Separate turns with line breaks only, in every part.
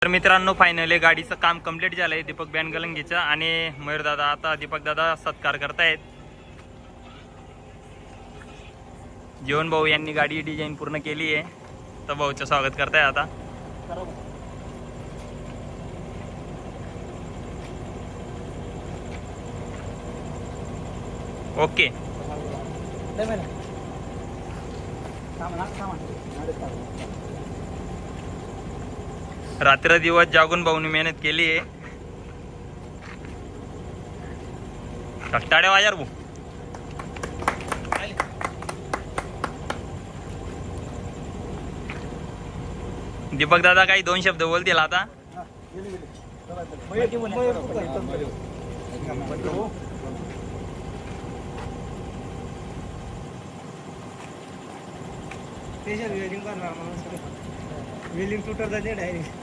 तर मित्रांनो फायनली गाडीचं काम कंप्लीट झालंय दीपक बॅनगलंगीचं आणि मयूर दादा आता दीपक दादा सत्कार करतायत। जीवन भाऊ यांनी गाडी डिझाईन पूर्ण केली आहे तर भाऊचं स्वागत करताय आता। ओके रात्र दिवस जागून भाऊनी मेहनत केली आहे। टाळ्या वाजार भाऊ। दीपक दादा काही दोन शब्द बोलतील आता।
वेलिंग तुटर जाते डायरेक्ट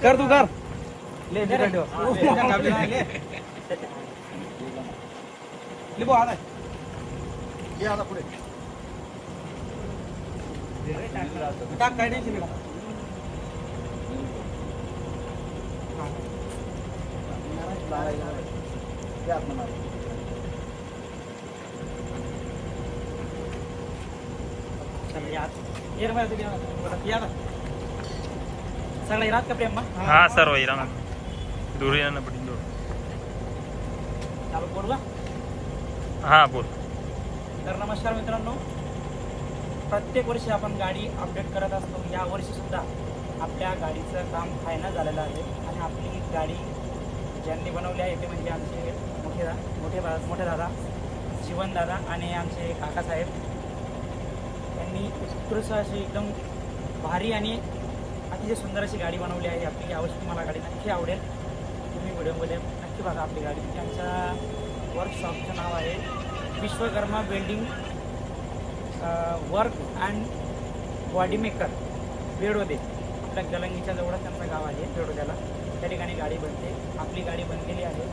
कर तू कर ले लिबो आता ये आता पुढे टाक काय नाही सगळं रात का प्रेम
हा सर्व इराण दूर येणं पडेल
बोलला
हा बोल।
तर नमस्कार मित्रांनो, प्रत्येक वर्षी आपण गाडी अपडेट करत असतो। या वर्षी सुद्धा आपल्या गाडीचं काम फायनल झालेलं आहे आणि आपली गाडी ज्यांनी बनवली आहे ते म्हणजे आमचे मोठे दादा जीवन दादा आणि आमचे काकासाहेब यांनी उत्कृष्ट अशी एकदम भारी आणि अतिशय सुंदर अशी गाडी बनवली आहे। आपली यावर्षी तुम्हाला गाडी नक्की आवडेल, तुम्ही व्हिडिओमध्ये नक्की बघा आपली गाडी। त्यांच्या वर्कशॉपचं नाव आहे Vishwakarma welding work and body maker बेडोदे। आपल्या गलंगीच्या जवळच त्यांचं गाव आहे बेडोद्याला, त्या ठिकाणी गाडी बनते। आपली गाडी बनलेली आहे।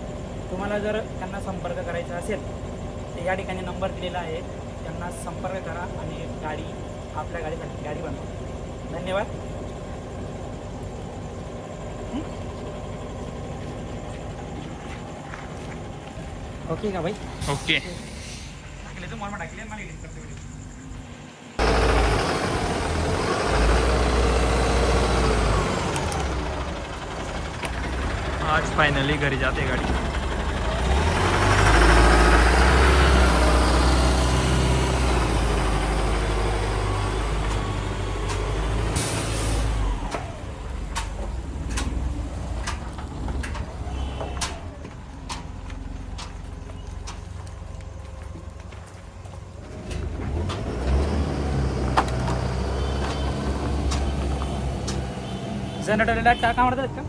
तुम्हाला जर त्यांना संपर्क करायचा असेल तर या ठिकाणी नंबर दिलेला आहे, त्यांना संपर्क करा आणि गाडी आपल्या गाडीसाठी गाडी बनवा। धन्यवाद। ओके का भाई?
ओके
टाकले तुम्हाला टाकले मला एडिट करतो व्हिडिओ।
आज फायनली घरी जाते गाडी।
जनरेटरला टाका मारतात का?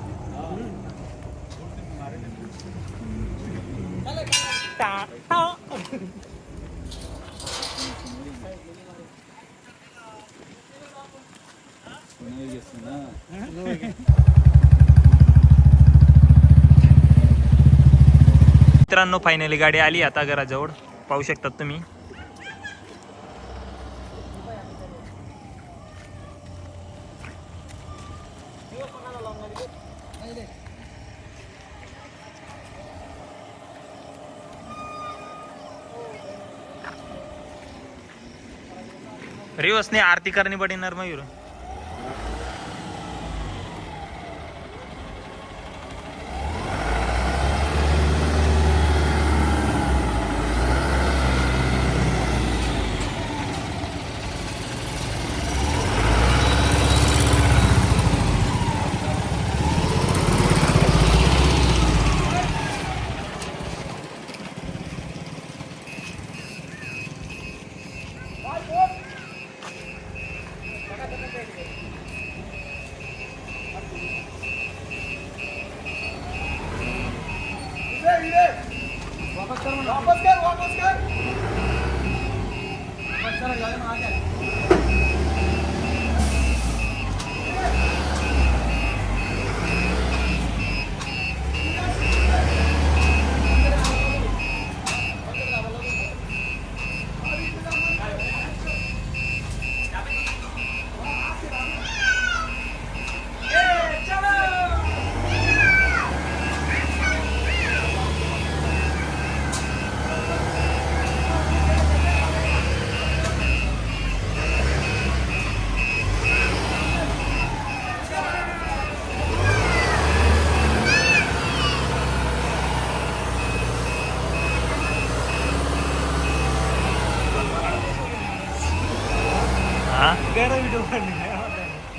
मित्रांनो फायनली गाडी आली आता घराजवळ, पाहू शकतात तुम्ही। रिवर्स ने आरती करनी पड़ेणार मयूर।
वापस कर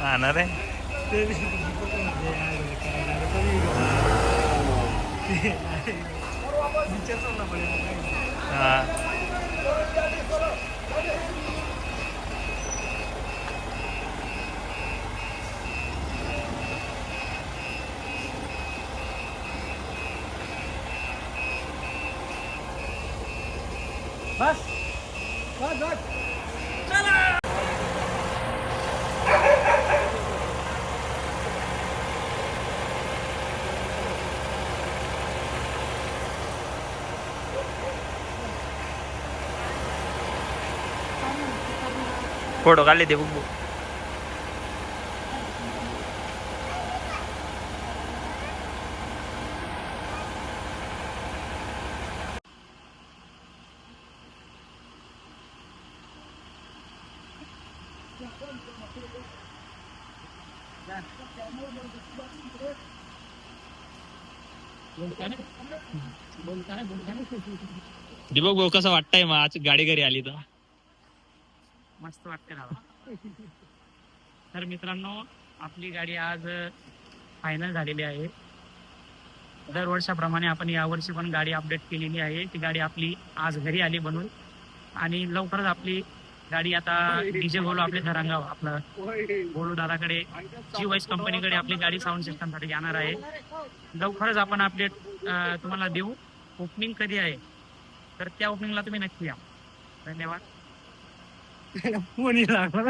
हा ना रे. हा.
बस बस बस.
फोटो काढले ते बघ. दीपक भाऊ कसं वाटतंय मग आज गाडी घरी आली तर?
मस्त वाटते ना. तर मित्रांनो, आपली गाडी आज फायनल झालेली आहे. दरवर्षाप्रमाणे आपण यावर्षी पण गाडी अपडेट केलेली आहे. ती गाडी आपली आज घरी आली बनून आणि लवकरच आपली गाडी आता डीजे बोलू आपले धरंगाव आपलं बोलू दादाकडे जी वाईस कंपनीकडे आपली गाडी साऊंड सिस्टमसाठी जाणार आहे. लवकरच आपण अपडेट तुम्हाला देऊ. ओपनिंग कधी आहे तर त्या ओपनिंगला तुम्ही नक्की या. धन्यवाद. कोणी लागला